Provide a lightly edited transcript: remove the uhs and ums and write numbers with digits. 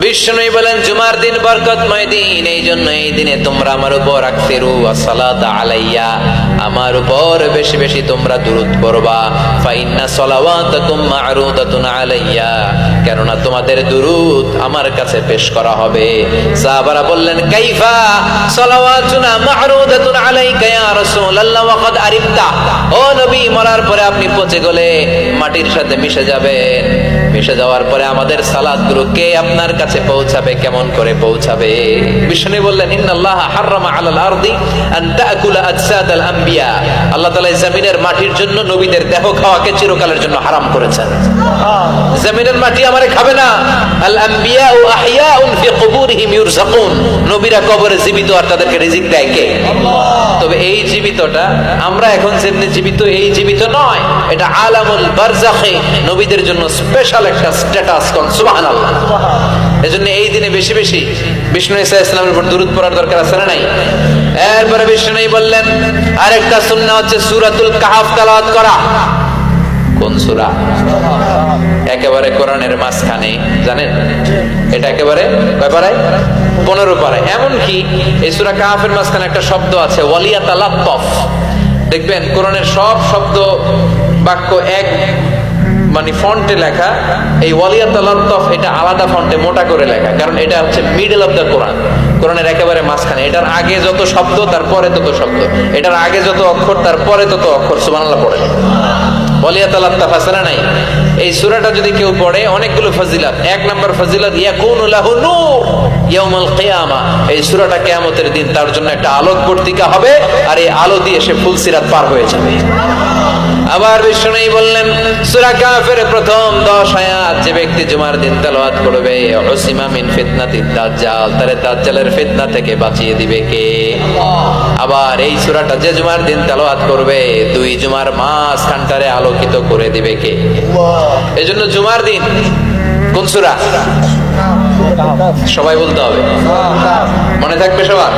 বিষ্ণু বলেন জুমার দিন বরকতময় দিন, এই জন্য এই দিনে তোমরা আমার উপর আকসিরু আসসালাতা আলাইয়া, আমার উপর বেশি বেশি তোমরা দুরূদ পড়বা। ফাইন্না সলাওয়াতাকুম মা'রুদাতুন আলাইয়া, কেননা তোমাদের দুরূদ আমার কাছে পেশ করা হবে। সাহাবারা বললেন কাইফা সলাওয়াতুনা মা'রুদাতুন আলাইকা ইয়া রাসূলুল্লাহ ওয়া ক্বাদ আরিফতা, ও নবী মরার পরে আপনি পচে গলে মাটির সাথে মিশে যাবেন, মিশে যাওয়ার পরে আমাদের সালাতগুলো কে আপনার কাছে পৌঁছাবে, কেমন করে পৌঁছাবে? বিষ্ণু বললেন ইন্নাল্লাহা হাররামা আলাল আরদি আন তাকুলা আজসাদাল আম্বিয়া, আল্লাহ তাআলা জমিনের মাটির জন্য নবীদের দেহ খাওয়াকে চিরকালের জন্য হারাম করেছেন। জমিনের মাটি আমারে খাবে না। আল আম্বিয়া আহইয়াউন ফি কুবুরিহিম ইউরযাকুন, নবীরা কবরে জীবিত আর তাদেরকে রিজিক দেয় কে? তবে এই জীবিতটা আমরা এখন যেমনি জীবিত এই জীবিত নয়, এটা আলামুল বারজাখে নবীদের জন্য স্পেশাল একটা স্ট্যাটাস। কোন সুবহানাল্লাহ। এজন্য এই দিনে বেশি বেশি বিষ্ণু ঈসা ইসলামের উপর দুরূদ পড়ার দরকার আছে না নাই? এরপরে বিষ্ণু বললেন আরেকটা সুন্নাহ হচ্ছে সূরাতুল কাহফ তেলাওয়াত করা। কোন সূরা? একেবারে কোরআনের মাঝখানে, জানেন এটা একেবারে কয় পারায়? 15 পারায়। এমন কি এই সূরা কাহফের মাঝখানে একটা শব্দ আছে ওয়ালিয়াতালাত্তাফ। দেখবেন কোরআনের সব শব্দ বাক্য এক মানে ফন্টে লেখা, এই ওয়ালিয়াতালাত্তাফ এটা আলাদা ফন্টে মোটা করে লেখা, কারণ এটা হচ্ছে মিডল অফ দ্য কোরআন, কোরআনের একেবারে মাঝখানে। এটার আগে যত শব্দ তারপরে তত শব্দ, এটার আগে যত অক্ষর তারপরে তত অক্ষর। সুবহানাল্লাহ পড়ে ওয়ালিয়াতালাত্তাফ আছে না নাই? এই সূরাটা যদি কেউ পড়ে অনেকগুলো ফজিলত। 1 নাম্বার ফজিলত ইয়াকুনু লাহু নূর ইয়াউমাল কিয়ামা, এই সূরাটা কিয়ামতের দিন তার জন্য একটা আলোক বর্তিকা হবে, আর এই আলো দিয়ে সে ফুলসিরাত পার হয়ে যাবে। আবার বিষ্ণু বললেন সূরা কাহফের প্রথম 10 আয়াত যে ব্যক্তি জুমার দিন তেলাওয়াত করবে উসিমা মিন ফিতনাতিদ দাজ্জাল, তারে দাজ্জালের ফিতনা থেকে বাঁচিয়ে দিবে কে? আবার এই সূরাটা যে জুমার দিন তেলাওয়াত করবে 2 জুমার মাঝখানটারে আলোকিত করে দিবে কে? এজন্য জুমার দিন কোন সূরা সবাই বলতে হবে, মনে থাকবে সবার।